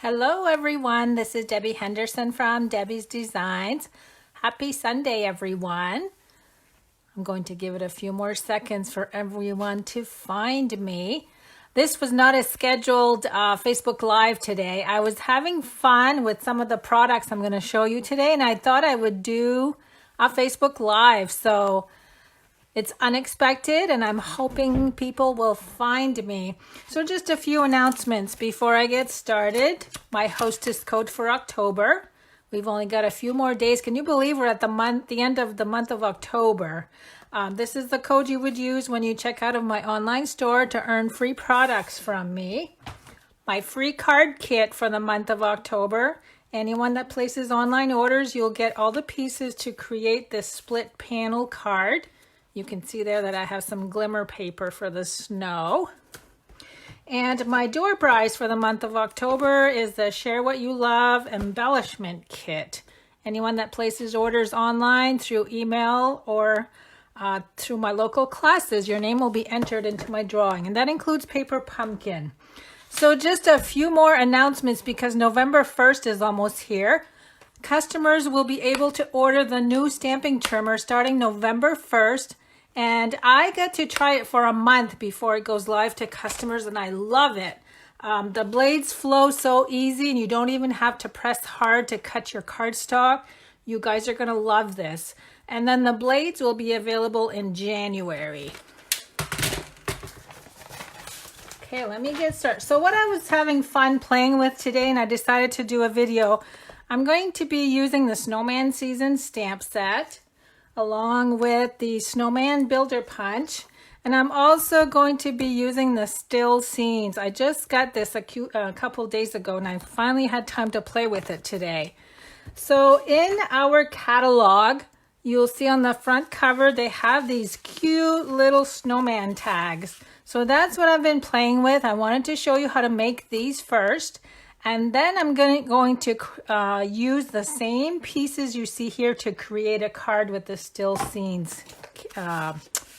Hello everyone, this is Debbie Henderson from Debbie's Designs. Happy Sunday everyone. I'm going to give it a few more seconds for everyone to find me. This was not a scheduled Facebook Live today. I was having fun with some of the products I'm going to show you today, and I thought I would do a Facebook Live. So it's unexpected, and I'm hoping people will find me. So just a few announcements before I get started. My hostess code for October. We've only got a few more days. Can you believe we're at the end of the month of October? This is the code you would use when you check out of my online store to earn free products from me. My free card kit for the month of October. Anyone that places online orders, you'll get all the pieces to create this split panel card. You can see there that I have some glimmer paper for the snow. And my door prize for the month of October is the Share What You Love embellishment kit. Anyone that places orders online through email or through my local classes, your name will be entered into my drawing. And that includes paper pumpkin. So just a few more announcements because November 1st is almost here. Customers will be able to order the new stamping trimmer starting November 1st. And I get to try it for a month before it goes live to customers, and I love it. The blades flow so easy, and you don't even have to press hard to cut your cardstock. You guys are going to love this. And then the blades will be available in January. Okay, let me get started. So what I was having fun playing with today, and I decided to do a video, I'm going to be using the Snowman Season stamp set, along with the Snowman Builder Punch. And I'm also going to be using the still scenes. I just got this a couple days ago, and I finally had time to play with it today. So in our catalog, you'll see on the front cover, they have these cute little snowman tags. So that's what I've been playing with. I wanted to show you how to make these first. And then I'm going to use the same pieces you see here to create a card with the Still Scenes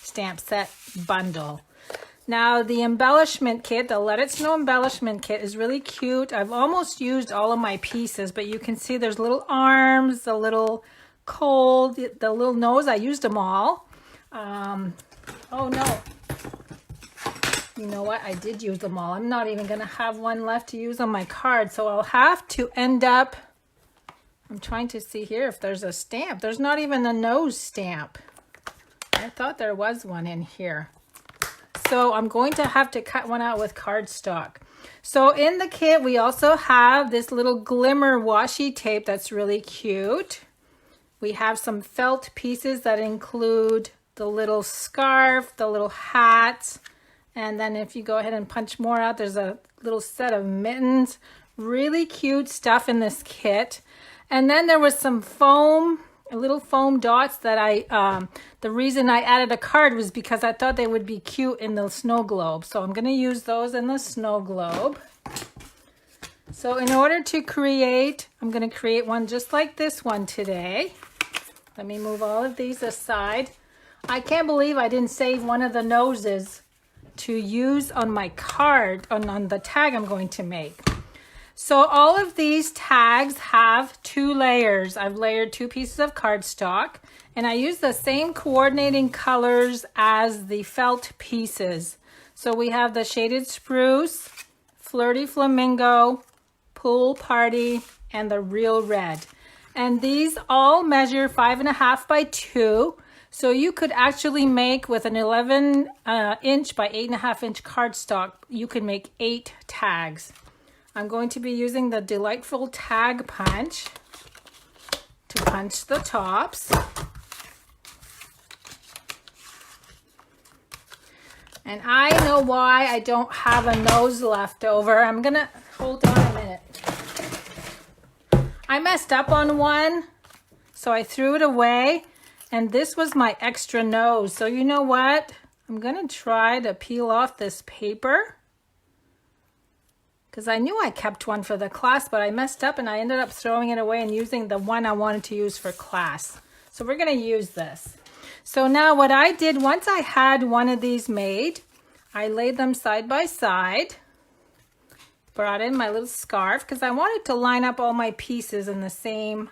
stamp set bundle. Now the embellishment kit, the Let It Snow embellishment kit is really cute. I've almost used all of my pieces, but you can see there's little arms, the little cold, the little nose. I used them all. Oh no. You know what? I did use them all. I'm not even going to have one left to use on my card. So I'll have to end up, I'm trying to see here if there's a stamp. There's not even a nose stamp. I thought there was one in here. So I'm going to have to cut one out with cardstock. So in the kit, we also have this little glimmer washi tape that's really cute. We have some felt pieces that include the little scarf, the little hats. And then if you go ahead and punch more out, there's a little set of mittens. Really cute stuff in this kit. And then there was some foam, little foam dots that the reason I added a card was because I thought they would be cute in the snow globe. So I'm going to use those in the snow globe. So in order to create, I'm going to create one just like this one today. Let me move all of these aside. I can't believe I didn't save one of the noses to use on my card, on the tag I'm going to make. So all of these tags have two layers. I've layered two pieces of cardstock, and I use the same coordinating colors as the felt pieces. So we have the Shaded Spruce, Flirty Flamingo, Pool Party, and the Real Red. And these all measure 5.5 by 2. So you could actually make with an 11 inch by 8.5 inch cardstock, you can make 8 tags. I'm going to be using the Delightful Tag Punch to punch the tops. And I know why I don't have a nose left over. I'm gonna, hold on a minute. I messed up on one, so I threw it away. And this was my extra nose. So you know what? I'm going to try to peel off this paper, because I knew I kept one for the class, but I messed up and I ended up throwing it away and using the one I wanted to use for class. So we're going to use this. So now what I did, once I had one of these made, I laid them side by side. brought in my little scarf because I wanted to line up all my pieces in the same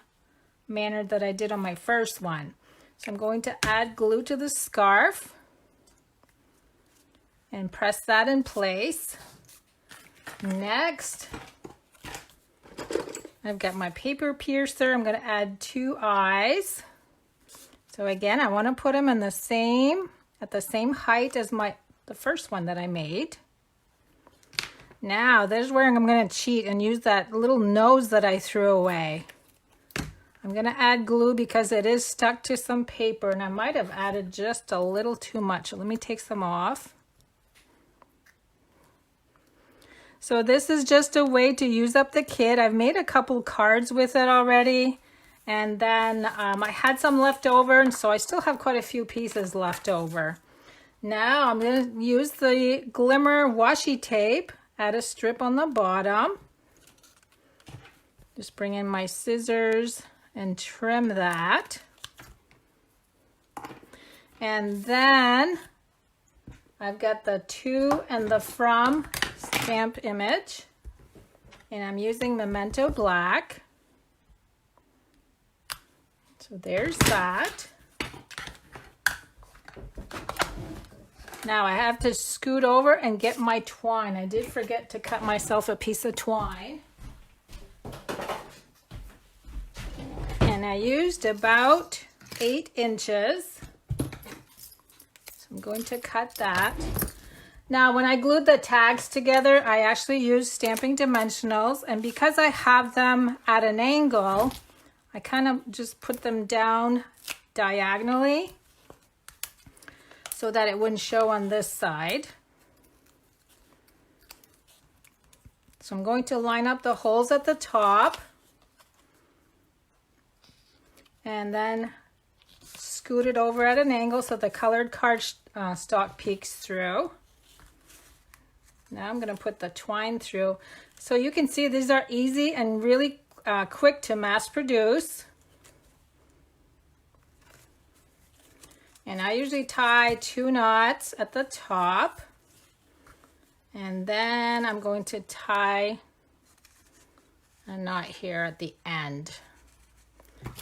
manner that I did on my first one. So I'm going to add glue to the scarf and press that in place. Next, I've got my paper piercer. I'm going to add 2 eyes. So again, I want to put them in the same, at the same height as the first one that I made. Now, there's where I'm going to cheat and use that little nose that I threw away. I'm going to add glue because it is stuck to some paper, and I might have added just a little too much. Let me take some off. So this is just a way to use up the kit. I've made a couple cards with it already, and then I had some left over, and so I still have quite a few pieces left over. Now I'm going to use the glimmer washi tape, add a strip on the bottom. Just bring in my scissors and trim that. And then I've got the to and the from stamp image, and I'm using Memento Black. So there's that. Now I have to scoot over and get my twine. I did forget to cut myself a piece of twine. And I used about 8 inches. So I'm going to cut that. Now when I glued the tags together, I actually used Stampin' Dimensionals, and because I have them at an angle, I kind of just put them down diagonally so that it wouldn't show on this side. So I'm going to line up the holes at the top and then scoot it over at an angle so the colored card stock peeks through. Now I'm going to put the twine through. So you can see these are easy and really quick to mass produce. And I usually tie 2 knots at the top. And then I'm going to tie a knot here at the end.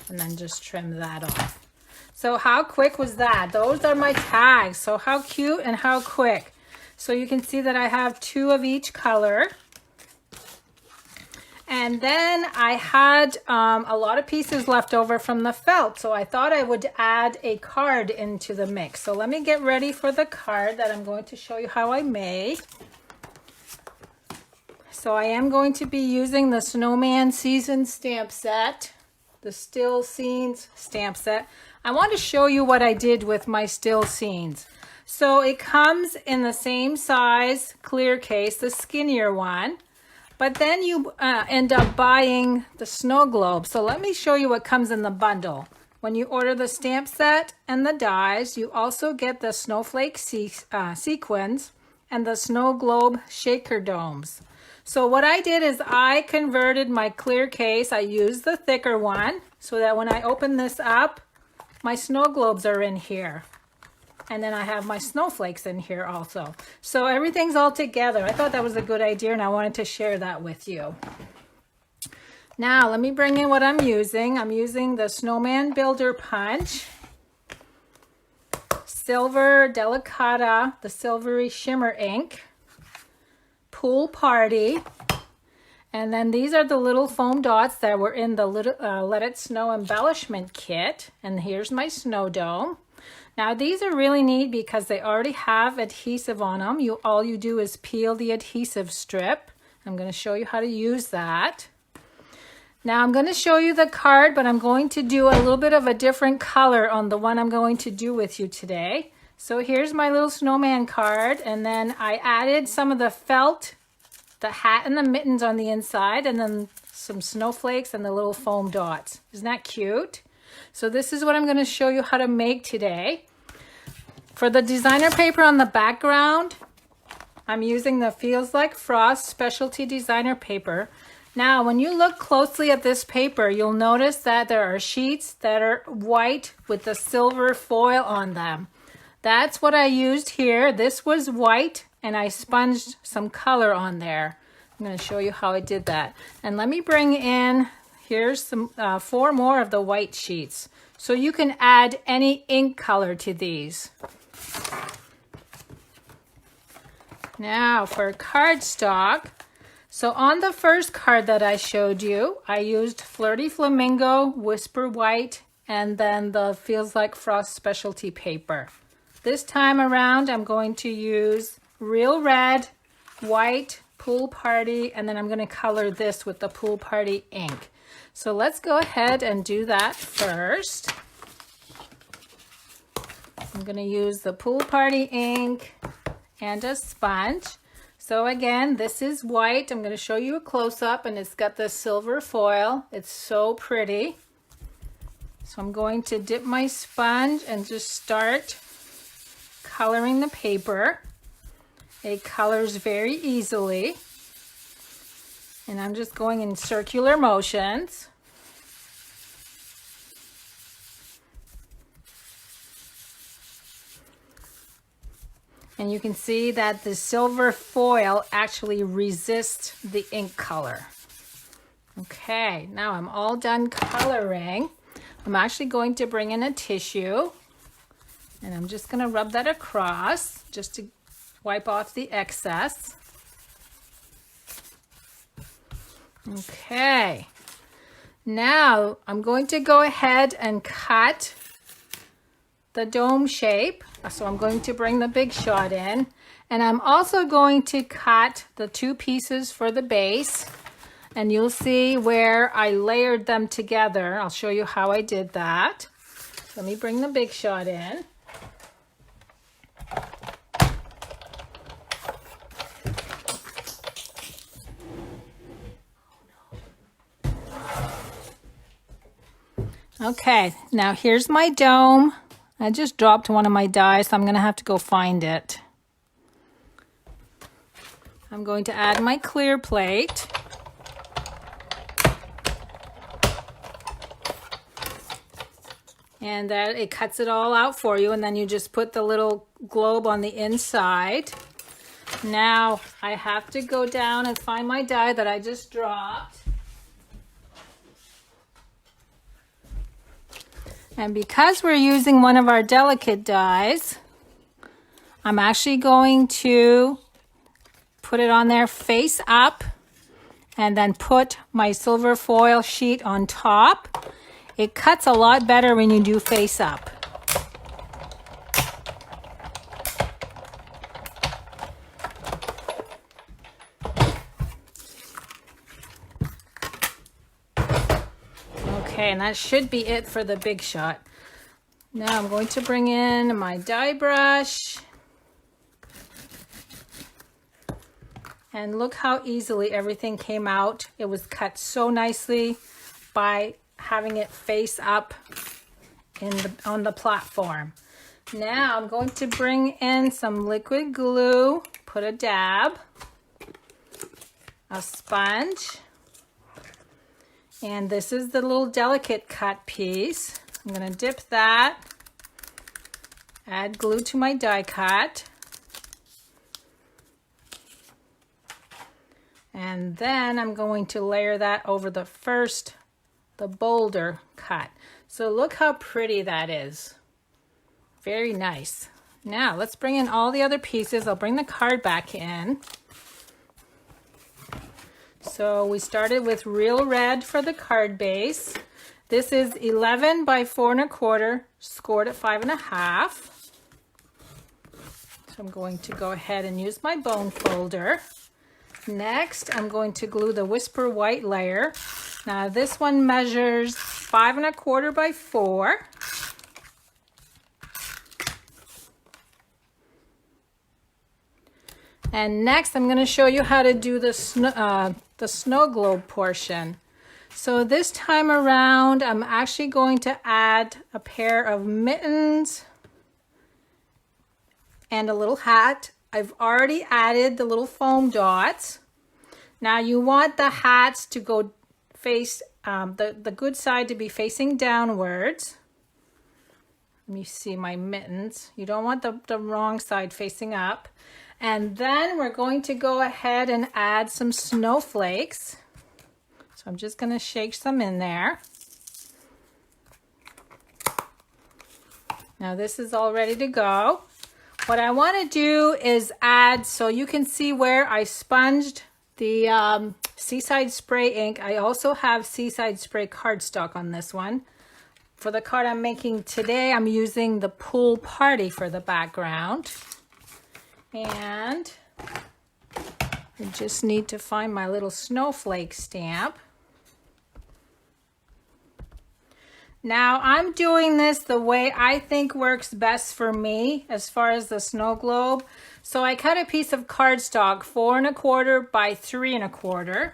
And then just trim that off. So how quick was that? Those are my tags. So how cute and how quick. So you can see that I have 2 of each color. And then I had a lot of pieces left over from the felt, so I thought I would add a card into the mix. So let me get ready for the card that I'm going to show you how I made. So I am going to be using the Snowman Season stamp set, the Still Scenes stamp set. I want to show you what I did with my Still Scenes. So it comes in the same size clear case, the skinnier one. But then you end up buying the snow globe. So let me show you what comes in the bundle. When you order the stamp set and the dies, you also get the snowflake sequins and the snow globe shaker domes. So what I did is I converted my clear case. I used the thicker one so that when I open this up, my snow globes are in here. And then I have my snowflakes in here also. So everything's all together. I thought that was a good idea and I wanted to share that with you. Now let me bring in what I'm using. I'm using the Snowman Builder Punch, Silver Delicata, the silvery shimmer ink, Pool Party, and then these are the little foam dots that were in the little Let It Snow embellishment kit. And here's my snow dome. Now these are really neat because they already have adhesive on them. All you do is peel the adhesive strip. I'm going to show you how to use that. Now I'm going to show you the card, but I'm going to do a little bit of a different color on the one I'm going to do with you today. So here's my little snowman card, and then I added some of the felt, the hat and the mittens on the inside, and then some snowflakes and the little foam dots. Isn't that cute? So this is what I'm going to show you how to make today. For the designer paper on the background, I'm using the Feels Like Frost specialty designer paper. Now, when you look closely at this paper, you'll notice that there are sheets that are white with the silver foil on them. That's what I used here. This was white and I sponged some color on there. I'm going to show you how I did that. And let me bring in, here's some 4 more of the white sheets. So you can add any ink color to these. Now for cardstock. So on the first card that I showed you, I used Flirty Flamingo, Whisper White, and then the Feels Like Frost specialty paper. This time around, I'm going to use Real Red, White, Pool Party, and then I'm going to color this with the Pool Party ink. So let's go ahead and do that first. I'm going to use the Pool Party ink and a sponge. So again, this is white. I'm going to show you a close-up, and it's got the silver foil. It's so pretty. So I'm going to dip my sponge and just start coloring the paper. It colors very easily. And I'm just going in circular motions. And you can see that the silver foil actually resists the ink color. Okay, now I'm all done coloring. I'm actually going to bring in a tissue, and I'm just going to rub that across just to wipe off the excess. Okay, now I'm going to go ahead and cut the dome shape. So I'm going to bring the Big Shot in, and I'm also going to cut the 2 pieces for the base, and you'll see where I layered them together. I'll show you how I did that. Let me bring the Big Shot in. Okay, now here's my dome. I just dropped one of my dies, so I'm going to have to go find it. I'm going to add my clear plate. And that it cuts it all out for you, and then you just put the little globe on the inside. Now I have to go down and find my die that I just dropped. And because we're using one of our delicate dies, I'm actually going to put it on there face up and then put my silver foil sheet on top. It cuts a lot better when you do face up. Okay, and that should be it for the Big Shot. Now I'm going to bring in my die brush. And look how easily everything came out. It was cut so nicely by having it face up on the platform. Now I'm going to bring in some liquid glue, put a dab, a sponge, and this is the little delicate cut piece. I'm going to dip that, add glue to my die cut, and then I'm going to layer that over the boulder cut. So look how pretty that is. Very nice. Now let's bring in all the other pieces. I'll bring the card back in. So we started with Real Red for the card base. This is 11 by 4 1/4, scored at 5.5. So I'm going to go ahead and use my bone folder. Next, I'm going to glue the Whisper White layer. Now this one measures 5 1/4 by 4. And next, I'm going to show you how to do the snow globe portion. So this time around, I'm actually going to add a pair of mittens and a little hat. I've already added the little foam dots. Now you want the hats to go face, the good side to be facing downwards. Let me see my mittens. You don't want the wrong side facing up. And then we're going to go ahead and add some snowflakes. So I'm just going to shake some in there. Now this is all ready to go. What I want to do is add, so you can see where I sponged the Seaside Spray ink. I also have Seaside Spray cardstock on this one. For the card I'm making today, I'm using the pool party for the background. And I just need to find my little snowflake stamp. Now I'm doing this the way I think works best for me as far as the snow globe. So I cut a piece of cardstock 4 1/4 by 3 1/4.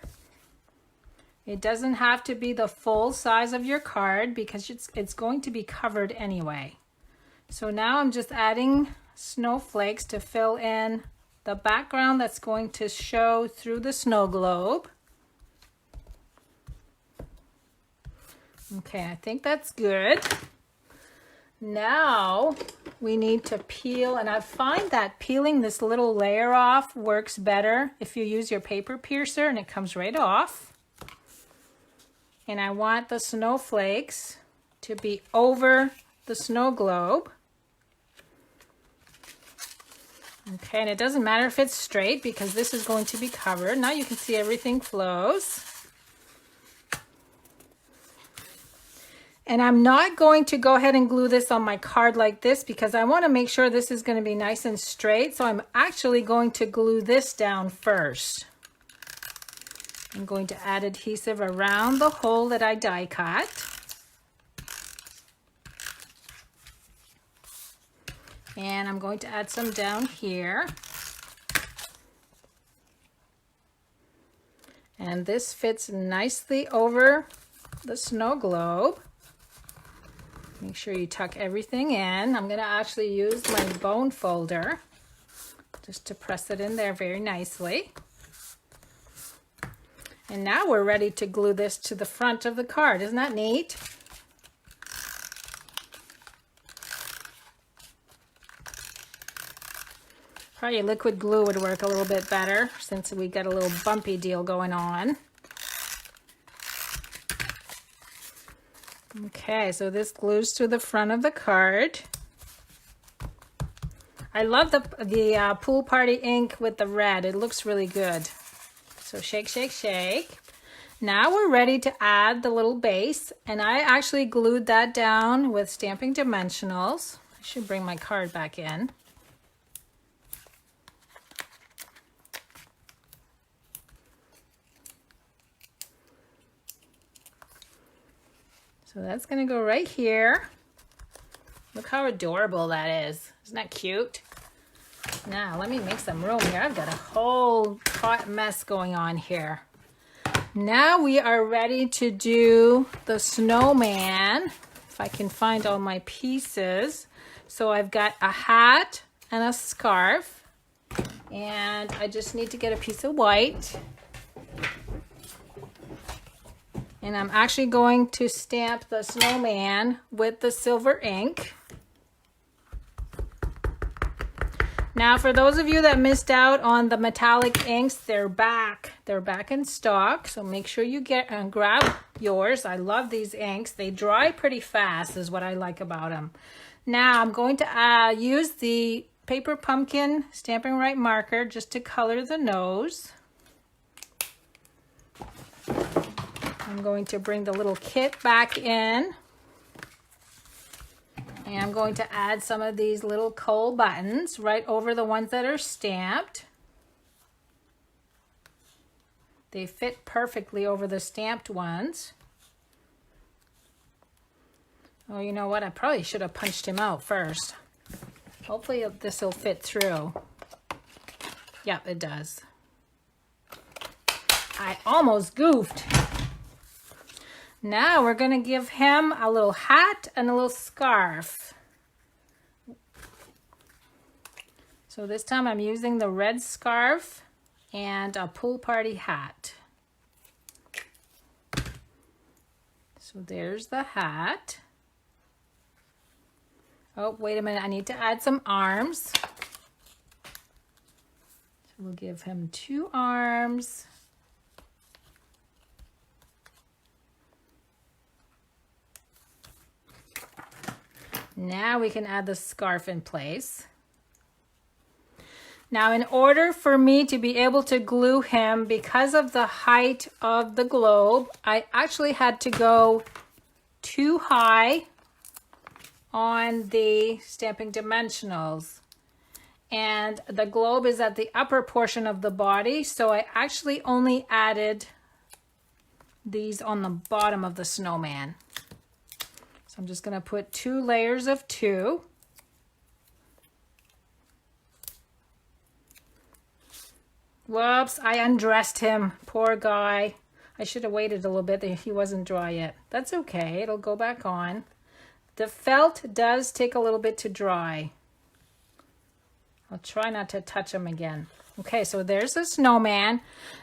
It doesn't have to be the full size of your card because it's going to be covered anyway. So now I'm just adding snowflakes to fill in the background that's going to show through the snow globe. Okay, I think that's good. Now we need to peel, and I find that peeling this little layer off works better if you use your paper piercer, and it comes right off. And I want the snowflakes to be over the snow globe. Okay, and it doesn't matter if it's straight because this is going to be covered. Now you can see everything flows. And I'm not going to go ahead and glue this on my card like this because I want to make sure this is going to be nice and straight. So I'm actually going to glue this down first. I'm going to add adhesive around the hole that I die cut. And I'm going to add some down here. And this fits nicely over the snow globe. Make sure you tuck everything in. I'm going to actually use my bone folder just to press it in there very nicely. And now we're ready to glue this to the front of the card. Isn't that neat? Probably liquid glue would work a little bit better since we got a little bumpy deal going on. Okay, so this glues to the front of the card. I love the pool party ink with the red. It looks really good. So shake, shake, shake. Now we're ready to add the little base, and I actually glued that down with Stampin' Dimensionals. I should bring my card back in. So that's going to go right here. Look how adorable that is. Isn't that cute? Now, let me make some room here. I've got a whole hot mess going on here. Now we are ready to do the snowman. If I can find all my pieces. So I've got a hat and a scarf. And I just need to get a piece of white. And I'm actually going to stamp the snowman with the silver ink. Now, for those of you that missed out on the metallic inks, they're back. They're back in stock, so make sure you get and grab yours. I love these inks. They dry pretty fast is what I like about them. Now, I'm going to use the Paper Pumpkin Stampin' Right marker just to color the nose. I'm going to bring the little kit back in. And I'm going to add some of these little coal buttons right over the ones that are stamped. They fit perfectly over the stamped ones. Oh, you know what? I probably should have punched him out first. Hopefully this will fit through. Yep, it does. I almost goofed. Now we're going to give him a little hat and a little scarf. So this time I'm using the red scarf and a pool party hat. So there's the hat. Oh, wait a minute. I need to add some arms. We'll give him 2 arms. Now we can add the scarf in place. Now, in order for me to be able to glue him, because of the height of the globe, I actually had to go too high on the Stampin' Dimensionals. And the globe is at the upper portion of the body, so I actually only added these on the bottom of the snowman. So I'm just going to put 2 layers of 2. Whoops, I undressed him. Poor guy. I should have waited a little bit. He wasn't dry yet. That's okay. It'll go back on. The felt does take a little bit to dry. I'll try not to touch him again. Okay, so there's the snowman.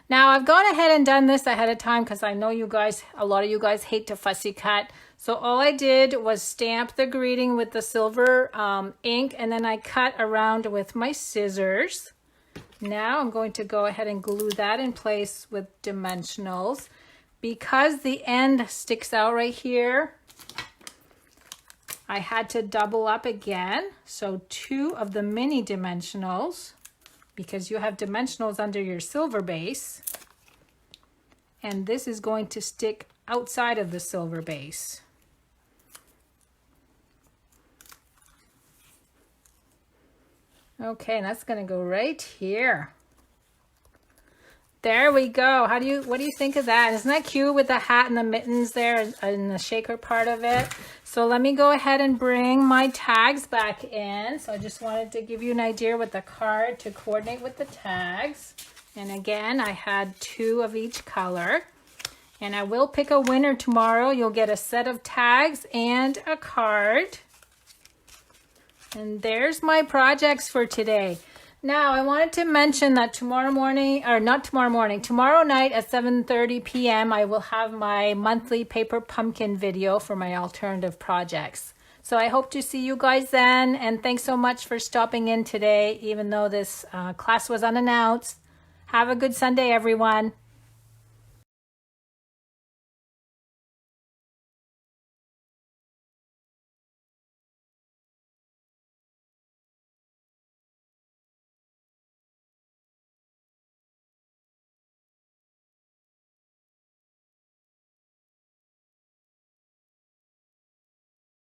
Now, I've gone ahead and done this ahead of time because I know you guys, a lot of you guys hate to fussy cut. So all I did was stamp the greeting with the silver ink, and then I cut around with my scissors. Now I'm going to go ahead and glue that in place with dimensionals. Because the end sticks out right here, I had to double up again. So 2 of the mini dimensionals, because you have dimensionals under your silver base. And this is going to stick outside of the silver base. Okay, and that's going to go right here. There we go. What do you think of that? Isn't that cute with the hat and the mittens there and the shaker part of it? So let me go ahead and bring my tags back in. So I just wanted to give you an idea with the card to coordinate with the tags. And again, I had 2 of each color. And I will pick a winner tomorrow. You'll get a set of tags and a card. And there's my projects for today. Now, I wanted to mention that tomorrow night at 7:30 p.m. I will have my monthly paper pumpkin video for my alternative projects. So I hope to see you guys then. And thanks so much for stopping in today, even though this class was unannounced. Have a good Sunday, everyone.